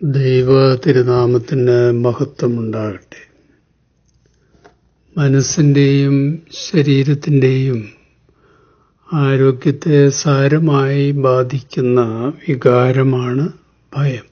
ദൈവ തിരുനാമത്തിന് മഹത്വമുണ്ടാകട്ടെ. മനസ്സിൻ്റെയും ശരീരത്തിൻ്റെയും ആരോഗ്യത്തെ സാരമായി ബാധിക്കുന്ന വികാരമാണ് ഭയം.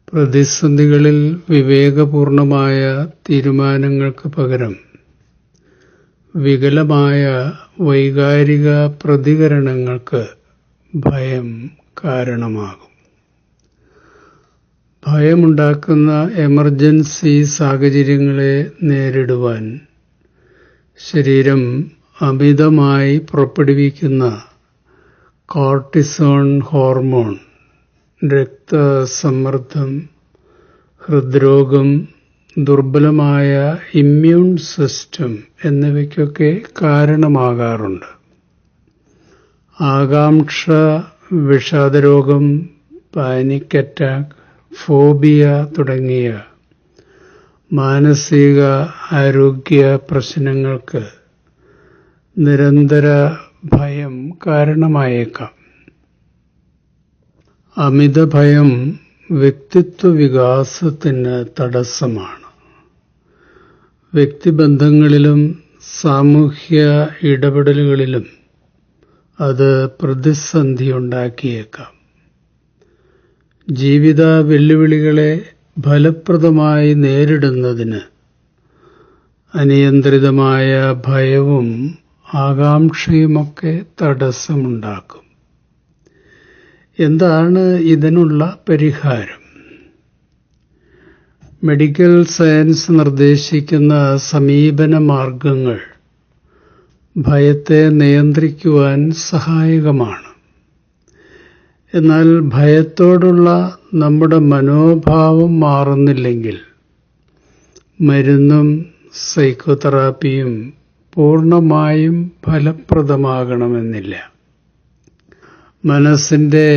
പ്രതിസന്ധികളിൽ വിവേകപൂർണമായ തീരുമാനങ്ങൾക്ക് പകരം വികലമായ വൈകാരിക പ്രതികരണങ്ങൾക്ക് ഭയം കാരണമാകും. ഭയമുണ്ടാക്കുന്ന എമർജൻസി സാഹചര്യങ്ങളെ നേരിടുവാൻ ശരീരം അമിതമായി പുറപ്പെടുവിക്കുന്ന കോർട്ടിസോൺ ഹോർമോൺ രക്തസമ്മർദ്ദം, ഹൃദ്രോഗം, ദുർബലമായ ഇമ്മ്യൂൺ സിസ്റ്റം എന്നിവയ്ക്കൊക്കെ കാരണമാകാറുണ്ട്. ആകാംക്ഷ, വിഷാദരോഗം, പാനിക് അറ്റാക്ക്, ഫോബിയ തുടങ്ങിയ മാനസിക ആരോഗ്യ പ്രശ്നങ്ങൾക്ക് നിരന്തര ഭയം കാരണമായേക്കാം. അമിത ഭയം വ്യക്തിത്വ വികാസത്തിന് തടസ്സമാണ്. വ്യക്തിബന്ധങ്ങളിലും സാമൂഹ്യ ഇടപെടലുകളിലും അത് പ്രതിസന്ധിയുണ്ടാക്കിയേക്കാം. ജീവിത വെല്ലുവിളികളെ ഫലപ്രദമായി നേരിടുന്നതിന് അനിയന്ത്രിതമായ ഭയവും ആകാംക്ഷയുമൊക്കെ തടസ്സമുണ്ടാക്കും. എന്താണ് ഇതിനുള്ള പരിഹാരം? മെഡിക്കൽ സയൻസ് നിർദ്ദേശിക്കുന്ന സമീപന മാർഗങ്ങൾ ഭയത്തെ നിയന്ത്രിക്കുവാൻ സഹായകമാണ്. എന്നാൽ ഭയത്തോടുള്ള നമ്മുടെ മനോഭാവം മാറുന്നില്ലെങ്കിൽ മരുന്നും സൈക്കോതെറാപ്പിയും പൂർണ്ണമായും ഫലപ്രദമാകണമെന്നില്ല. മനസ്സിൻ്റെ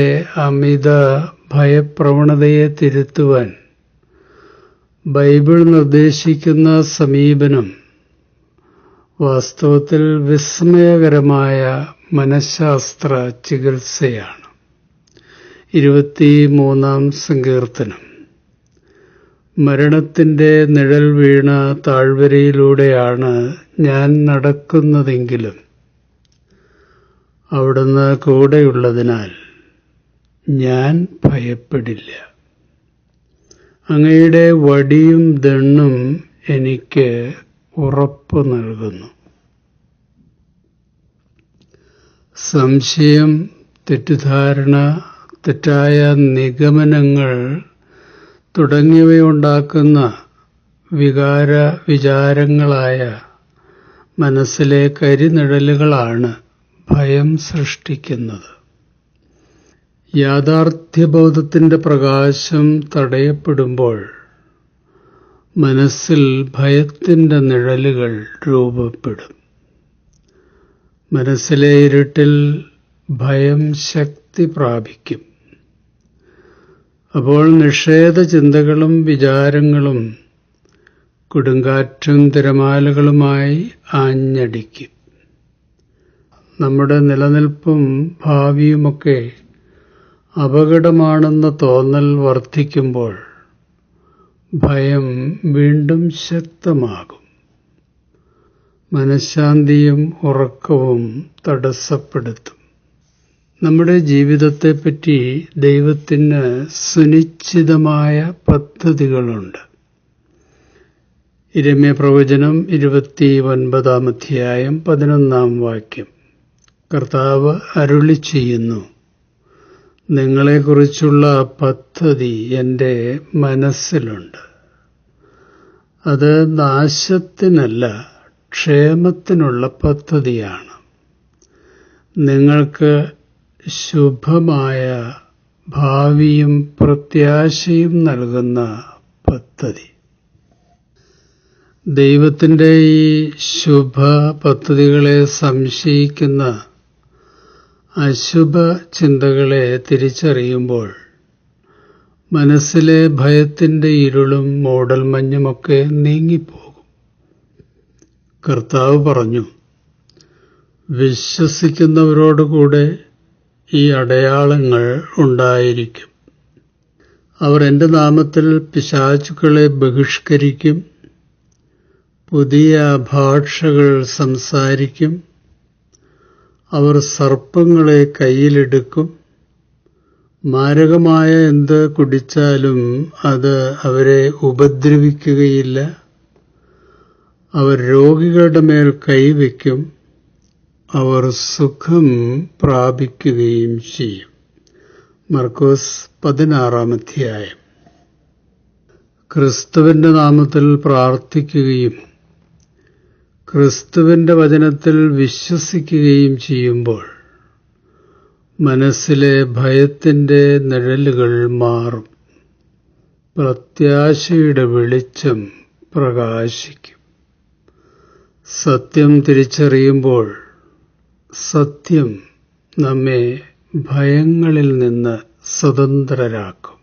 അമിത ഭയപ്രവണതയെ തിരുത്തുവാൻ ബൈബിൾ നിർദ്ദേശിക്കുന്ന സമീപനം വാസ്തവത്തിൽ വിസ്മയകരമായ മനഃശാസ്ത്ര ചികിത്സയാണ്. 23-ാം സങ്കീർത്തനം. മരണത്തിൻ്റെ നിഴൽ വീണ താഴ്വരയിലൂടെയാണ് ഞാൻ നടക്കുന്നതെങ്കിലും അവിടുന്ന് കൂടെയുള്ളതിനാൽ ഞാൻ ഭയപ്പെടില്ല. അങ്ങയുടെ വടിയും ദണ്ണും എനിക്ക് ഉറപ്പ് നൽകുന്നു. സംശയം, തെറ്റിദ്ധാരണ, തെറ്റായ നിഗമനങ്ങൾ തുടങ്ങിയവയുണ്ടാക്കുന്ന വിചാരങ്ങളായ മനസ്സിലെ കരിനിഴലുകളാണ് ഭയം സൃഷ്ടിക്കുന്നത്. യാഥാർത്ഥ്യബോധത്തിൻ്റെ പ്രകാശം തടയപ്പെടുമ്പോൾ മനസ്സിൽ ഭയത്തിൻ്റെ നിഴലുകൾ രൂപപ്പെടും. മനസ്സിലെ ഇരുട്ടിൽ ഭയം ശക്തി പ്രാപിക്കും. അപ്പോൾ നിഷേധ ചിന്തകളും വിചാരങ്ങളും കൊടുങ്കാറ്റും തിരമാലകളുമായി ആഞ്ഞടിക്കും. നമ്മുടെ നിലനിൽപ്പും ഭാവിയുമൊക്കെ അപകടമാണെന്ന തോന്നൽ വർദ്ധിക്കുമ്പോൾ ഭയം വീണ്ടും ശക്തമാകും. മനഃശാന്തിയും ഉറക്കവും തടസ്സപ്പെടുത്തും. നമ്മുടെ ജീവിതത്തെപ്പറ്റി ദൈവത്തിന് സുനിശ്ചിതമായ പദ്ധതികളുണ്ട്. യിരെമ്യാ പ്രവചനം 29-ാം അധ്യായം 11-ാം വാക്യം. കർത്താവ് അരുളി ചെയ്യുന്നു, നിങ്ങളെക്കുറിച്ചുള്ള പദ്ധതി എൻ്റെ മനസ്സിലുണ്ട്. അത് നാശത്തിനല്ല, ക്ഷേമത്തിനുള്ള പദ്ധതിയാണ്. നിങ്ങൾക്ക് ശുഭമായ ഭാവിയും പ്രത്യാശയും നൽകുന്ന പദ്ധതി. ദൈവത്തിൻ്റെ ഈ ശുഭ പദ്ധതികളെ സംശയിക്കുന്ന അശുഭ ചിന്തകളെ തിരിച്ചറിയുമ്പോൾ മനസ്സിലെ ഭയത്തിൻ്റെ ഇരുളും മൂടൽമഞ്ഞുമൊക്കെ നീങ്ങിപ്പോകും. കർത്താവ് പറഞ്ഞു, വിശ്വസിക്കുന്നവരോടുകൂടെ ഈ അടയാളങ്ങൾ ഉണ്ടായിരിക്കും. അവർ എൻ്റെ നാമത്തിൽ പിശാചുക്കളെ ബഹിഷ്കരിക്കും, പുതിയ ഭാഷകൾ സംസാരിക്കും, അവർ സർപ്പങ്ങളെ കയ്യിലെടുക്കും, മാരകമായ എന്ത് കുടിച്ചാലും അത് അവരെ ഉപദ്രവിക്കുകയില്ല, അവർ രോഗികളുടെ മേൽ കൈവയ്ക്കും, അവർ സുഖം പ്രാപിക്കുകയും ചെയ്യും. മർക്കോസ് 16-ാം അധ്യായം. ക്രിസ്തുവിന്റെ നാമത്തിൽ പ്രാർത്ഥിക്കുകയും ക്രിസ്തുവിന്റെ വചനത്തിൽ വിശ്വസിക്കുകയും ചെയ്യുമ്പോൾ മനസ്സിലെ ഭയത്തിന്റെ നിഴലുകൾ മാറും, പ്രത്യാശയുടെ വെളിച്ചം പ്രകാശിക്കും. സത്യം തിരിച്ചറിയുമ്പോൾ സത്യം നമ്മെ ഭയങ്ങളിൽ നിന്ന് സ്വതന്ത്രരാക്കും.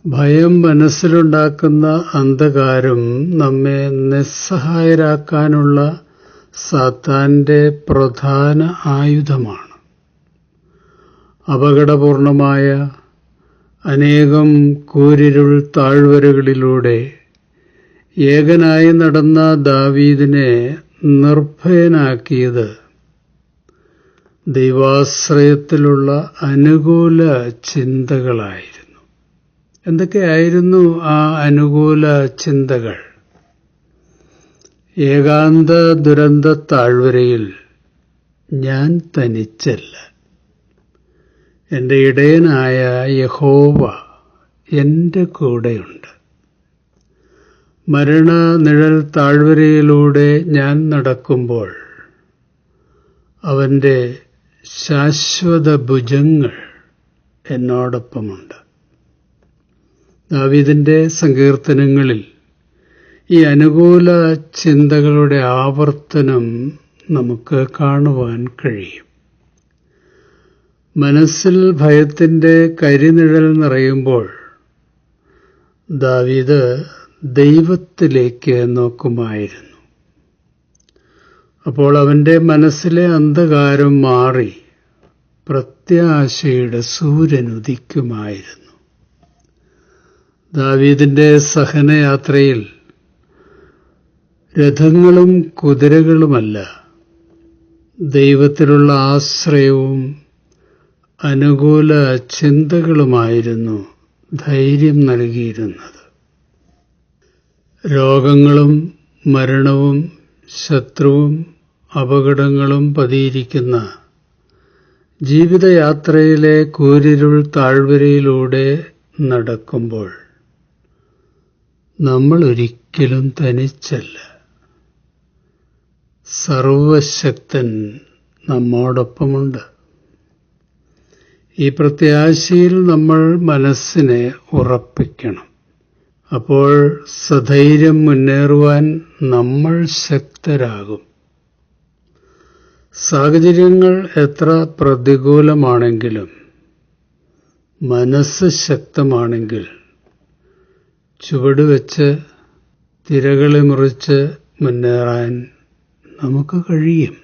ഭയം മനസ്സിലുണ്ടാക്കുന്ന അന്ധകാരം നമ്മെ നിസ്സഹായരാക്കാനുള്ള സാത്താന്റെ പ്രധാന ആയുധമാണ്. അപകടപൂർണമായ അനേകം കൂരിരുൾ താഴ്വരകളിലൂടെ ഏകനായി നടന്ന ദാവീദിനെ നിർഭയനാക്കിയത് ദൈവാശ്രയത്തിലുള്ള അനുകൂല ചിന്തകളായിരുന്നു. എന്തൊക്കെയായിരുന്നു ആ അനുകൂല ചിന്തകൾ? ഏകാന്ത ദുരന്ത താഴ്വരയിൽ ഞാൻ തനിച്ചല്ല, എൻ്റെ ഇടയനായ യഹോവ എൻ്റെ കൂടെയുണ്ട്. മരണനിഴൽ താഴ്വരയിലൂടെ ഞാൻ നടക്കുമ്പോൾ അവൻ്റെ ശാശ്വത ഭുജങ്ങൾ എന്നോടൊപ്പമുണ്ട്. ദാവീദിന്റെ സങ്കീർത്തനങ്ങളിൽ ഈ അനുകൂല ചിന്തകളുടെ ആവർത്തനം നമുക്ക് കാണുവാൻ കഴിയും. മനസ്സിൽ ഭയത്തിന്റെ കരിനിഴൽ നിറയുമ്പോൾ ദാവീദ് ദൈവത്തിലേക്ക് നോക്കുമായിരുന്നു. അപ്പോൾ അവന്റെ മനസ്സിലെ അന്ധകാരം മാറി പ്രത്യാശയുടെ സൂര്യൻ ഉദിക്കുമായിരുന്നു. ദാവീദിന്റെ സഹനയാത്രയിൽ രഥങ്ങളും കുതിരകളുമല്ല, ദൈവത്തിലുള്ള ആശ്രയവും അനുകൂല ചിന്തകളുമായിരുന്നു ധൈര്യം നൽകിയിരുന്നത്. രോഗങ്ങളും മരണവും ശത്രുവും അപകടങ്ങളും പതിയിരിക്കുന്ന ജീവിതയാത്രയിലെ കൂരിരുൾ താഴ്വരയിലൂടെ നടക്കുമ്പോൾ നമ്മൾ ഒരിക്കലും തനിച്ചല്ല. സർവശക്തൻ നമ്മോടൊപ്പമുണ്ട്. ഈ പ്രത്യാശയിൽ നമ്മൾ മനസ്സിനെ ഉറപ്പിക്കണം. അപ്പോൾ സധൈര്യം മുന്നേറുവാൻ നമ്മൾ ശക്തരാകും. സാഹചര്യങ്ങൾ എത്ര പ്രതികൂലമാണെങ്കിലും മനസ്സ് ശക്തമാണെങ്കിൽ ചുവടുവെച്ച് തിരകളെ മുറിച്ച് മുന്നേറാൻ നമുക്ക് കഴിയും.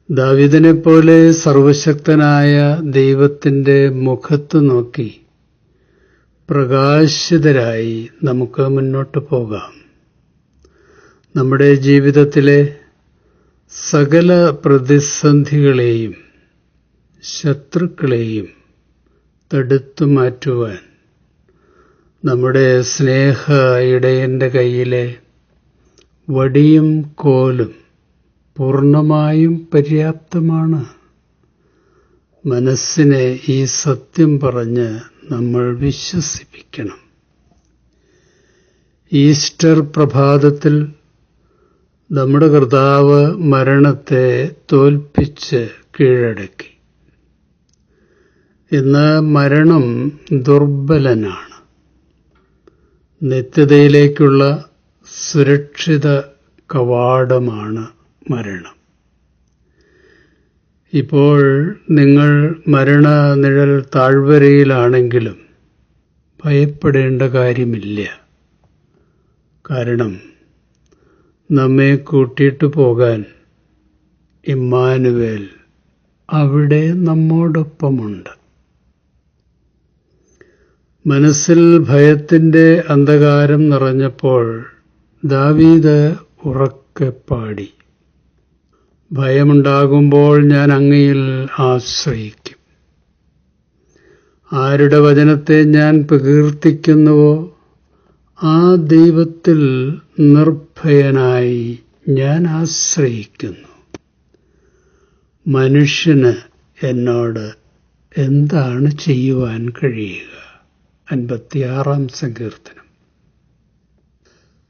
ദാവീദിനെപ്പോലെ സർവശക്തനായ ദൈവത്തിന്റെ മുഖത്ത് നോക്കി പ്രകാശിതരായി നമുക്ക് മുന്നോട്ട് പോകാം. നമ്മുടെ ജീവിതത്തിലെ സകല പ്രതിസന്ധികളെയും ശത്രുക്കളെയും തടുത്തു മാറ്റുവാൻ നമ്മുടെ സ്നേഹ ഇടയന്റെ കയ്യിലെ വടിയും കോലും പൂർണ്ണമായും പര്യാപ്തമാണ്. മനസ്സിനെ ഈ സത്യം പറഞ്ഞ് നമ്മൾ വിശ്വസിപ്പിക്കണം. ഈസ്റ്റർ പ്രഭാതത്തിൽ നമ്മുടെ കർത്താവ് മരണത്തെ തോൽപ്പിച്ച് കീഴടക്കി. ഇന്ന് മരണം ദുർബലനാണ്. നിത്യതയിലേക്കുള്ള സുരക്ഷിത കവാടമാണ് മരണം. ഇപ്പോൾ നിങ്ങൾ മരണനിഴൽ താഴ്വരയിലാണെങ്കിലും ഭയപ്പെടേണ്ട കാര്യമില്ല. കാരണം നമ്മെ കൂട്ടിയിട്ട് പോകാൻ ഇമ്മാനുവേൽ അവിടെ നമ്മോടൊപ്പമുണ്ട്. മനസ്സിൽ ഭയത്തിന്റെ അന്ധകാരം നിറഞ്ഞപ്പോൾ ദാവീദ് ഉറക്കെ പാടി, ഭയമുണ്ടാകുമ്പോൾ ഞാൻ അങ്ങയിൽ ആശ്രയിക്കും. ആരുടെ വചനത്തെ ഞാൻ പ്രകീർത്തിക്കുന്നുവോ ആ ദൈവത്തിൽ നിർഭയനായി ഞാൻ ആശ്രയിക്കുന്നു. മനുഷ്യന് എന്നോട് എന്താണ് ചെയ്യുവാൻ കഴിയുക? 56-ാം സങ്കീർത്തനം.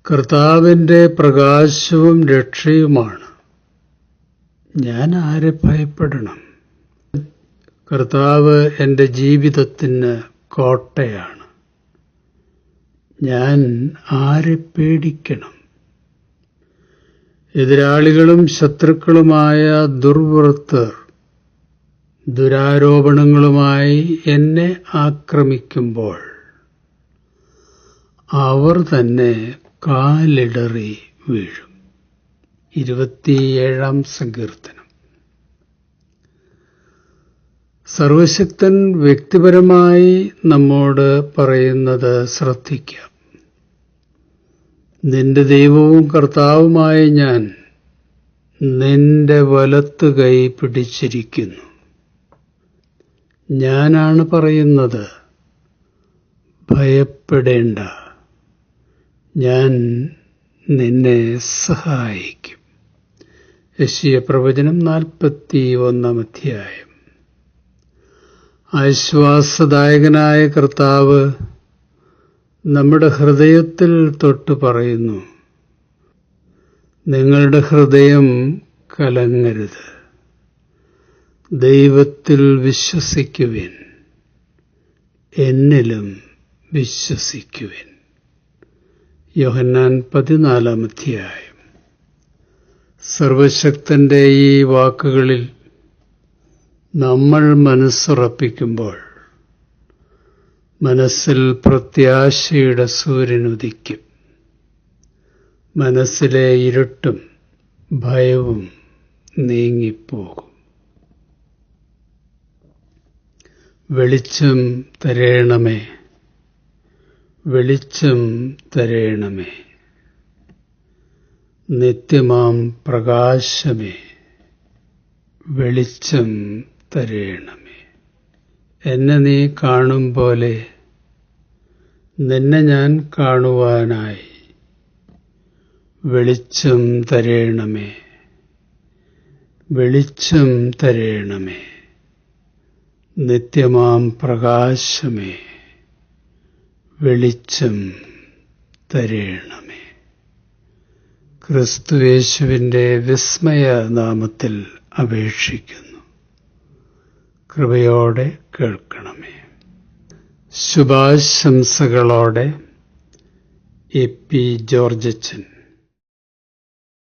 കർത്താവിന്റെ പ്രകാശവും രക്ഷയുമാണ്. ഞാൻ ആരെ ഭയപ്പെടണം? കർത്താവ് എൻ്റെ ജീവിതത്തിന് കോട്ടയാണ്. ഞാൻ ആരെ പേടിക്കണം? എതിരാളികളും ശത്രുക്കളുമായ ദുർവൃത്തർ ദുരാരോപണങ്ങളുമായി എന്നെ ആക്രമിക്കുമ്പോൾ അവർ തന്നെ കാലിടറി വീഴും. 27-ാം സങ്കീർത്തനം. സർവശക്തൻ വ്യക്തിപരമായി നമ്മോട് പറയുന്നത് ശ്രദ്ധിക്കാം. നിന്റെ ദൈവവും കർത്താവുമായ ഞാൻ നിന്റെ വലത്ത് കൈ പിടിച്ചിരിക്കുന്നു. ഞാനാണ് പറയുന്നത്, ഭയപ്പെടേണ്ട, ഞാൻ നിന്നെ സഹായിക്കും. യെശയ്യാപ്രവചനം 41-ാം അധ്യായം. ആശ്വാസദായകനായ കർത്താവ് നമ്മുടെ ഹൃദയത്തിൽ തൊട്ട് പറയുന്നു, നിങ്ങളുടെ ഹൃദയം കലങ്ങരുത്, ദൈവത്തിൽ വിശ്വസിക്കുവിൻ, എന്നിലും വിശ്വസിക്കുവിൻ. യോഹന്നാൻ 14-ാം അധ്യായം. സർവശക്തന്റെ ഈ വാക്കുകളിൽ നമ്മൾ മനസ്സുറപ്പിക്കുമ്പോൾ മനസ്സിൽ പ്രത്യാശയുടെ സൂര്യനുദിക്കും. മനസ്സിലെ ഇരുട്ടും ഭയവും നീങ്ങിപ്പോകും. വെളിച്ചം തരേണമേ, വെളിച്ചം തരേണമേ, നിത്യമാം പ്രകാശമേ, വെളിച്ചം തരേണമേ. എന്നെ നീ കാണും പോലെ നിന്നെ ഞാൻ കാണുവാനായി വെളിച്ചം തരേണമേ, വെളിച്ചം തരേണമേ, നിത്യമാം പ്രകാശമേ, വെളിച്ചം തരേണമേ. ക്രിസ്തുയേശുവിന്റെ വിസ്മയ നാമത്തിൽ അപേക്ഷിക്കുന്നു. കൃപയോടെ കേൾക്കണമേ. ശുഭാശംസകളോടെ എ പി ജോർജച്ചൻ.